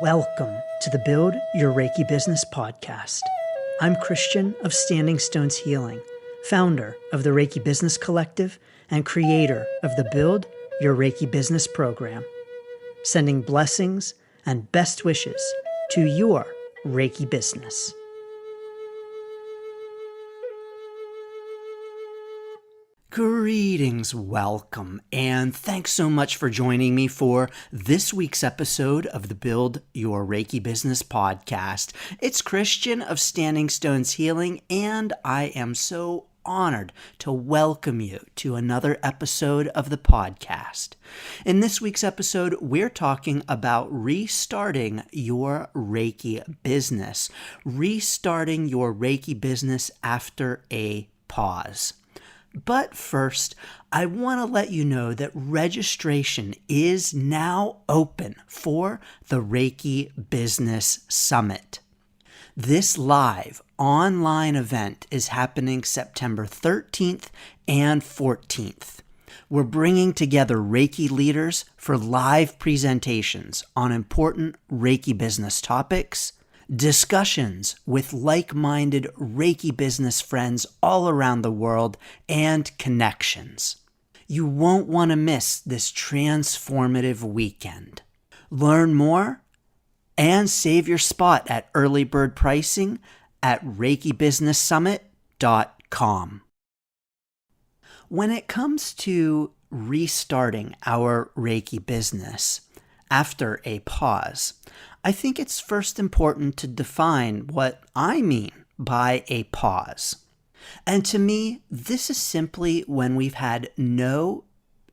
Welcome to the Build Your Reiki Business podcast. I'm Christian of Standing Stones Healing, founder of the Reiki Business Collective and creator of the Build Your Reiki Business program, sending blessings and best wishes to your Reiki business. Greetings, welcome, and thanks so much for joining me for this week's episode of the Build Your Reiki Business podcast. It's Christian of Standing Stones Healing, and I am so honored to welcome you to another episode of the podcast. In this week's episode, we're talking about restarting your Reiki business, restarting your Reiki business after a pause. But first, I want to let you know that registration is now open for the Reiki Business Summit. This live online event is happening September 13th and 14th. We're bringing together Reiki leaders for live presentations on important Reiki business topics, discussions with like-minded Reiki business friends all around the world, and connections. You won't want to miss this transformative weekend. Learn more and save your spot at early bird pricing at reikibusinesssummit.com. When it comes to restarting our Reiki business after a pause, I think it's first important to define what I mean by a pause. And to me, this is simply when we've had no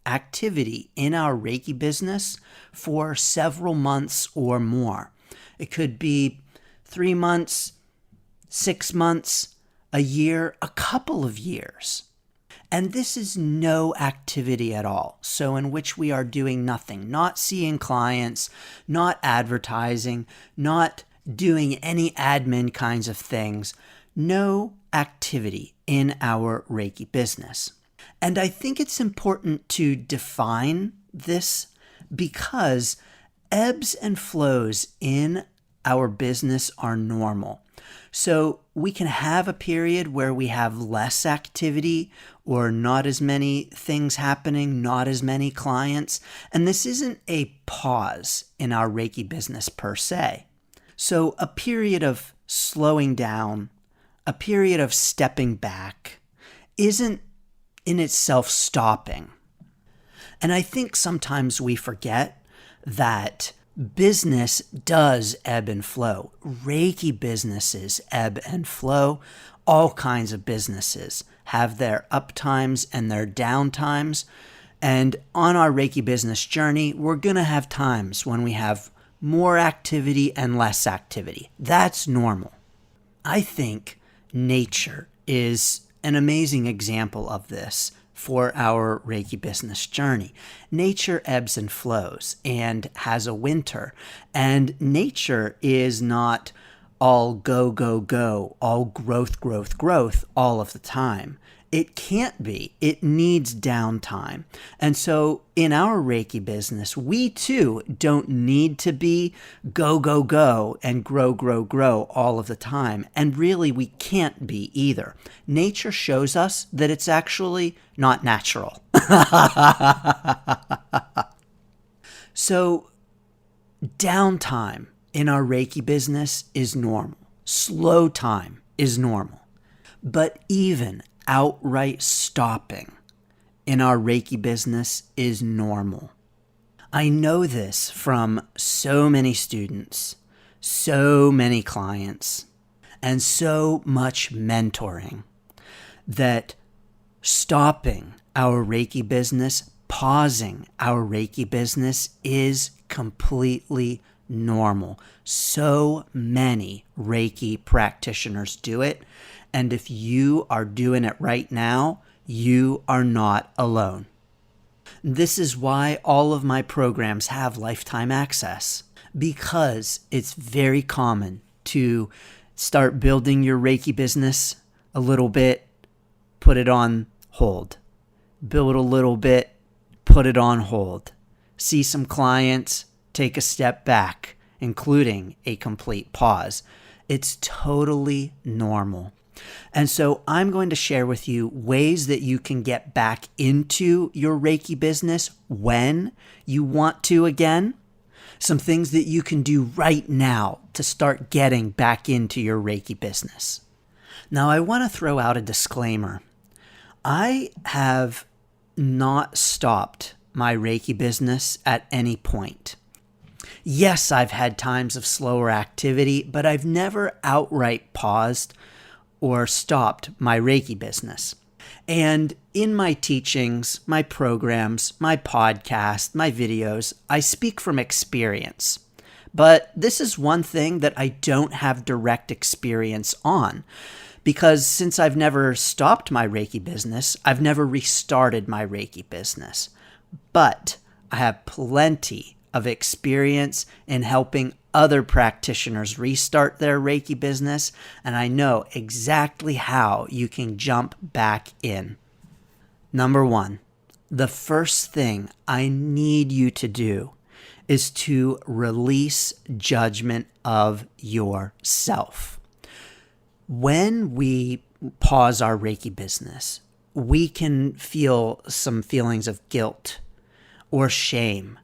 activity in our Reiki business for several months or more. It could be 3 months, 6 months, a year, a couple of years. And this is no activity at all, so in which we are doing nothing, not seeing clients, not advertising, not doing any admin kinds of things, no activity in our Reiki business. And I think it's important to define this because ebbs and flows in our business are normal. So we can have a period where we have less activity or not as many things happening, not as many clients. And this isn't a pause in our Reiki business per se. So a period of slowing down, a period of stepping back isn't in itself stopping. And I think sometimes we forget that business does ebb and flow. Reiki businesses ebb and flow. All kinds of businesses have their up times and their down times. And on our Reiki business journey, we're going to have times when we have more activity and less activity. That's normal. I think nature is an amazing example of this for our Reiki business journey. Nature ebbs and flows and has a winter, and nature is not all go, go, go, all growth, growth, growth all of the time. It can't be. It needs downtime. And so in our Reiki business, we too don't need to be go, go, go and grow, grow, grow all of the time. And really, we can't be either. Nature shows us that it's actually not natural. So downtime in our Reiki business is normal. Slow time is normal. But even outright stopping in our Reiki business is normal. I know this from so many students, so many clients, and so much mentoring that stopping our Reiki business, pausing our Reiki business is completely normal. So many Reiki practitioners do it. And if you are doing it right now, you are not alone. This is why all of my programs have lifetime access, because it's very common to start building your Reiki business a little bit, put it on hold. Build a little bit, put it on hold. See some clients, take a step back, including a complete pause. It's totally normal. And so I'm going to share with you ways that you can get back into your Reiki business when you want to again. Some things that you can do right now to start getting back into your Reiki business. Now, I want to throw out a disclaimer. I have not stopped my Reiki business at any point. Yes, I've had times of slower activity, but I've never outright paused or stopped my Reiki business. And in my teachings, my programs, my podcast, my videos, I speak from experience. But this is one thing that I don't have direct experience on, because since I've never stopped my Reiki business, I've never restarted my Reiki business. But I have plenty of experience in helping other practitioners restart their Reiki business, and I know exactly how you can jump back in. Number one, the first thing I need you to do is to release judgment of yourself. When we pause our Reiki business, we can feel some feelings of guilt or shame,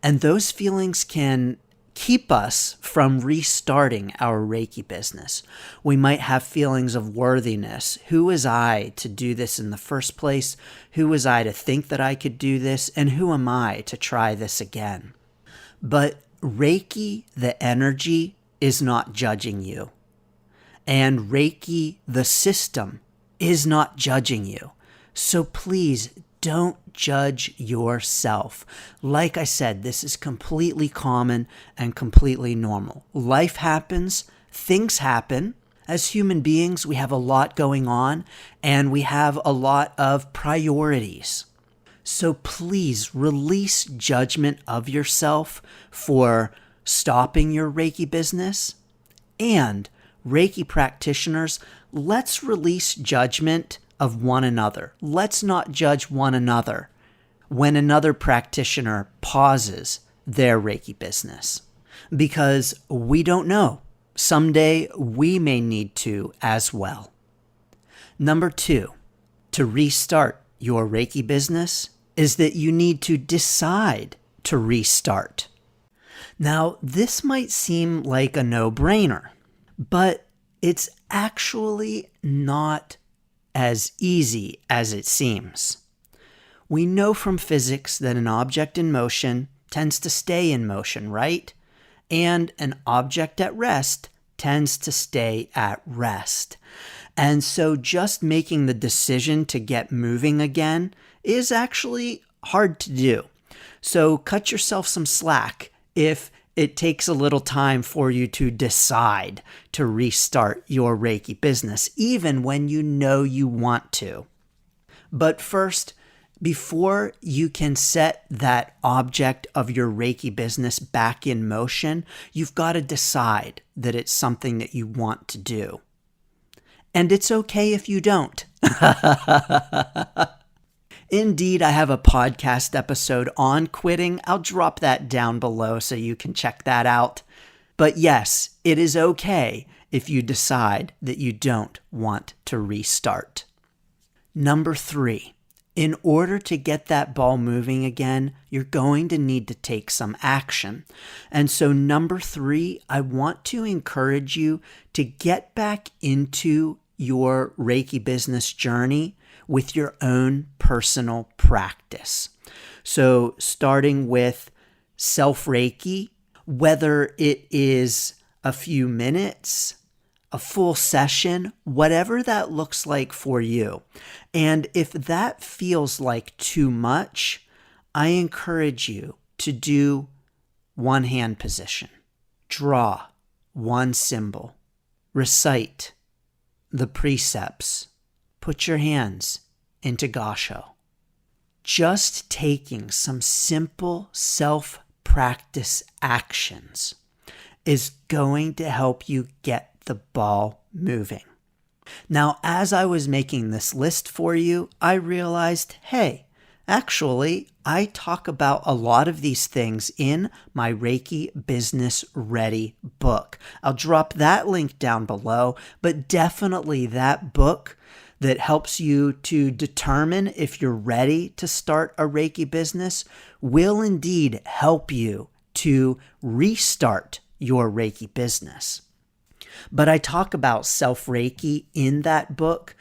and those feelings can keep us from restarting our Reiki business. We might have feelings of worthiness. Who was I to do this in the first place? Who was I to think that I could do this? And who am I to try this again? But Reiki, the energy, is not judging you. And Reiki, the system, is not judging you. So please don't judge yourself. Like I said, this is completely common and completely normal. Life happens, things happen. As human beings, we have a lot going on and we have a lot of priorities. So please release judgment of yourself for stopping your Reiki business. And Reiki practitioners, let's release judgment of one another. Let's not judge one another when another practitioner pauses their Reiki business, because we don't know. Someday we may need to as well. Number two, to restart your Reiki business is that you need to decide to restart. Now, this might seem like a no-brainer, but it's actually not as easy as it seems. We know from physics that an object in motion tends to stay in motion, right? And an object at rest tends to stay at rest. And so just making the decision to get moving again is actually hard to do. So cut yourself some slack if it takes a little time for you to decide to restart your Reiki business, even when you know you want to. But first, before you can set that object of your Reiki business back in motion, you've got to decide that it's something that you want to do. And it's okay if you don't. Indeed, I have a podcast episode on quitting. I'll drop that down below so you can check that out. But yes, it is okay if you decide that you don't want to restart. Number three, in order to get that ball moving again, you're going to need to take some action. And so number three, I want to encourage you to get back into your Reiki business journey with your own personal practice. So starting with self-Reiki, whether it is a few minutes, a full session, whatever that looks like for you. And if that feels like too much, I encourage you to do one hand position, draw one symbol, recite the precepts, put your hands into Gasho. Just taking some simple self-practice actions is going to help you get the ball moving. Now, as I was making this list for you, I realized, hey, Actually, I talk about a lot of these things in my Reiki Business Ready book. I'll drop that link down below, but definitely that book that helps you to determine if you're ready to start a Reiki business will indeed help you to restart your Reiki business. But I talk about self-Reiki in that book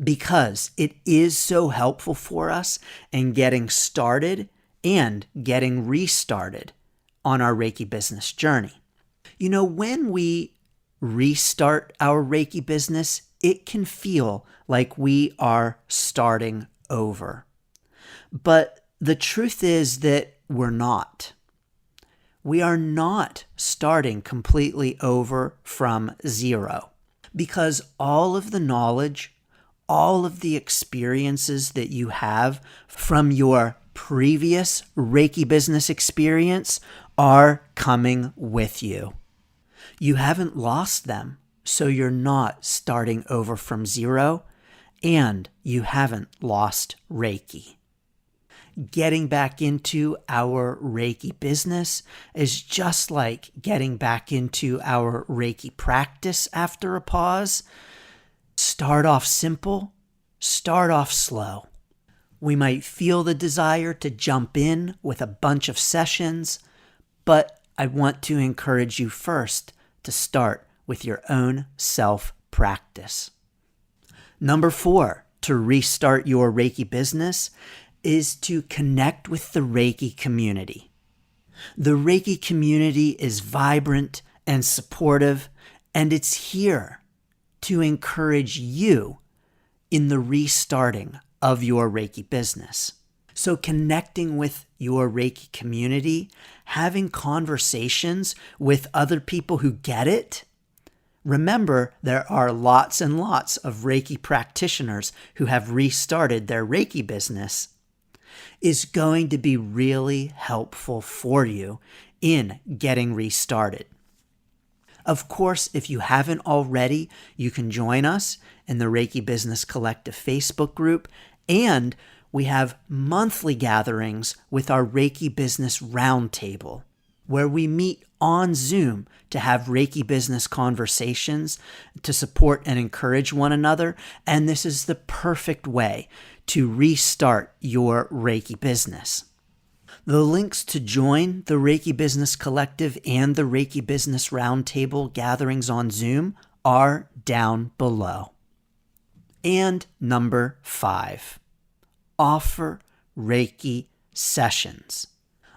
because it is so helpful for us in getting started and getting restarted on our Reiki business journey. You know, when we restart our Reiki business, it can feel like we are starting over. But the truth is that we're not. We are not starting completely over from zero, because all of the knowledge, all of the experiences that you have from your previous Reiki business experience are coming with you. You haven't lost them, so you're not starting over from zero, and you haven't lost Reiki. Getting back into our Reiki business is just like getting back into our Reiki practice after a pause. Start off simple, start off slow. We might feel the desire to jump in with a bunch of sessions, but I want to encourage you first to start with your own self-practice. Number 4, to restart your Reiki business is to connect with the Reiki community. The Reiki community is vibrant and supportive, and it's here to encourage you in the restarting of your Reiki business. So connecting with your Reiki community, having conversations with other people who get it. Remember, there are lots and lots of Reiki practitioners who have restarted their Reiki business, is going to be really helpful for you in getting restarted. Of course, if you haven't already, you can join us in the Reiki Business Collective Facebook group, and we have monthly gatherings with our Reiki Business Roundtable, where we meet on Zoom to have Reiki business conversations to support and encourage one another, and this is the perfect way to restart your Reiki business. The links to join the Reiki Business Collective and the Reiki Business Roundtable gatherings on Zoom are down below. And number 5, offer Reiki sessions.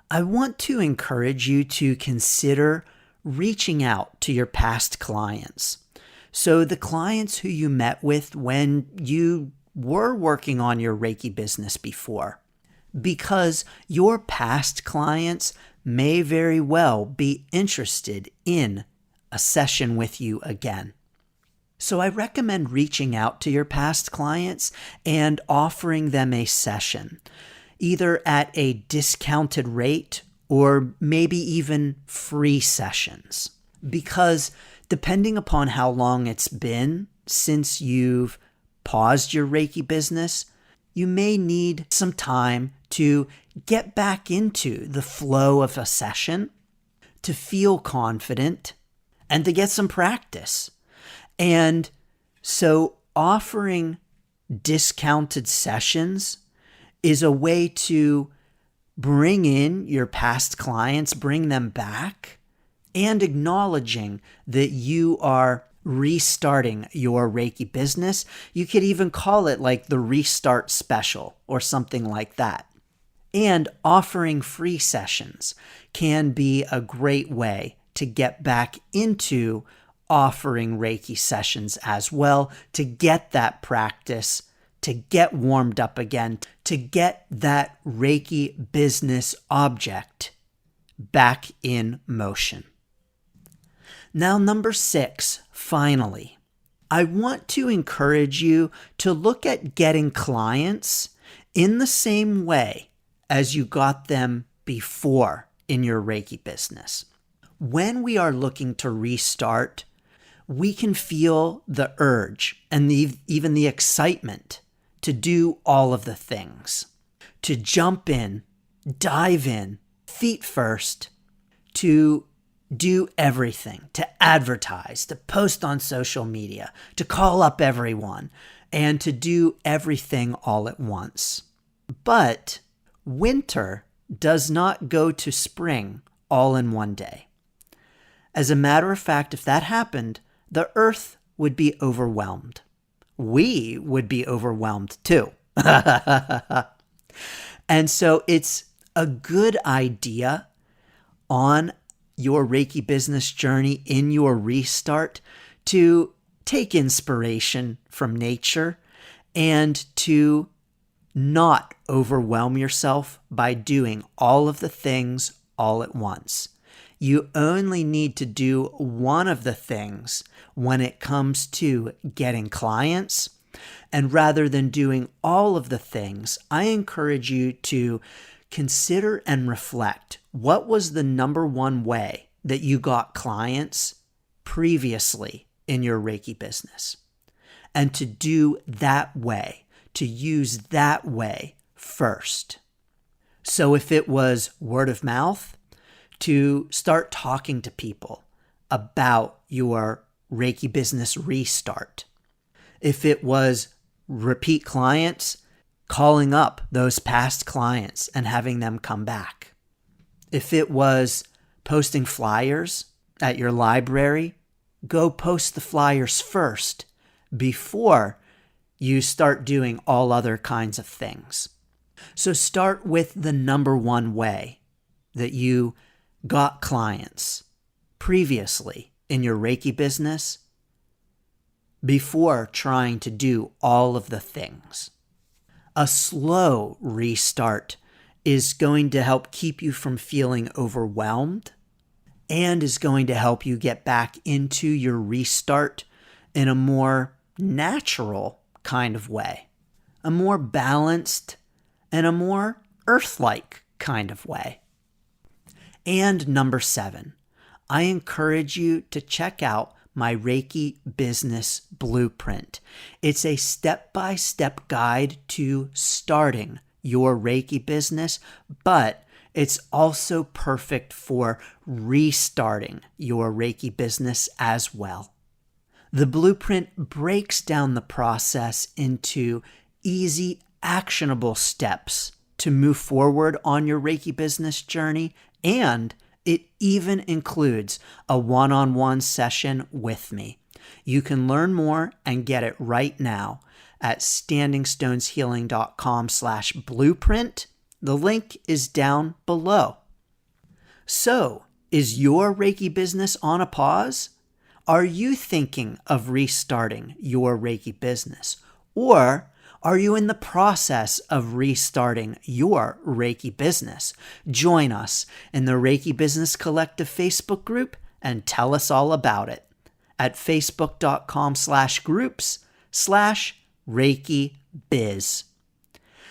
I want to encourage you to consider reaching out to your past clients. So the clients who you met with when you were working on your Reiki business before, because your past clients may very well be interested in a session with you again. So I recommend reaching out to your past clients and offering them a session, either at a discounted rate or maybe even free sessions. Because depending upon how long it's been since you've paused your Reiki business, you may need some time to get back into the flow of a session, to feel confident, and to get some practice. And so offering discounted sessions is a way to bring in your past clients, bring them back, and acknowledging that you are restarting your Reiki business. You could even call it like the restart special or something like that. And offering free sessions can be a great way to get back into offering Reiki sessions as well, to get that practice, to get warmed up again, to get that Reiki business object back in motion. Now, number 6, finally, I want to encourage you to look at getting clients in the same way as you got them before in your Reiki business. When we are looking to restart, we can feel the urge and even the excitement to do all of the things, to jump in, dive in, feet first, to do everything, to advertise, to post on social media, to call up everyone, and to do everything all at once. But winter does not go to spring all in one day. As a matter of fact, if that happened, the earth would be overwhelmed. We would be overwhelmed too. And so it's a good idea on your Reiki business journey, in your restart, to take inspiration from nature and to not overwhelm yourself by doing all of the things all at once. You only need to do one of the things when it comes to getting clients. And rather than doing all of the things, I encourage you to consider and reflect, what was the number one way that you got clients previously in your Reiki business? And to do that way, to use that way first. So if it was word of mouth, to start talking to people about your Reiki business restart. If it was repeat clients, calling up those past clients and having them come back. If it was posting flyers at your library, go post the flyers first before you start doing all other kinds of things. So start with the number one way that you got clients previously in your Reiki business before trying to do all of the things. A slow restart is going to help keep you from feeling overwhelmed and is going to help you get back into your restart in a more natural kind of way, a more balanced and a more earth-like kind of way. And number 7, I encourage you to check out my Reiki Business Blueprint. It's a step-by-step guide to starting your Reiki business, but it's also perfect for restarting your Reiki business as well. The blueprint breaks down the process into easy, actionable steps to move forward on your Reiki business journey, and it even includes a one-on-one session with me. You can learn more and get it right now at standingstoneshealing.com/blueprint. The link is down below. So, is your Reiki business on a pause? Are you thinking of restarting your Reiki business? Or are you in the process of restarting your Reiki business? Join us in the Reiki Business Collective Facebook group and tell us all about it at facebook.com/groups/Reiki Biz.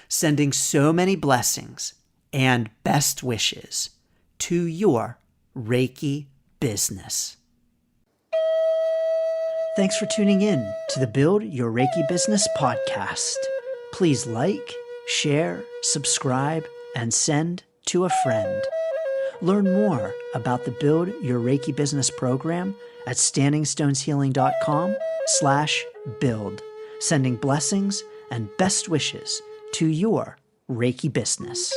Sending so many blessings and best wishes to your Reiki business. Thanks for tuning in to the Build Your Reiki Business podcast. Please like, share, subscribe, and send to a friend. Learn more about the Build Your Reiki Business program at standingstoneshealing.com/build. Sending blessings and best wishes to your Reiki business.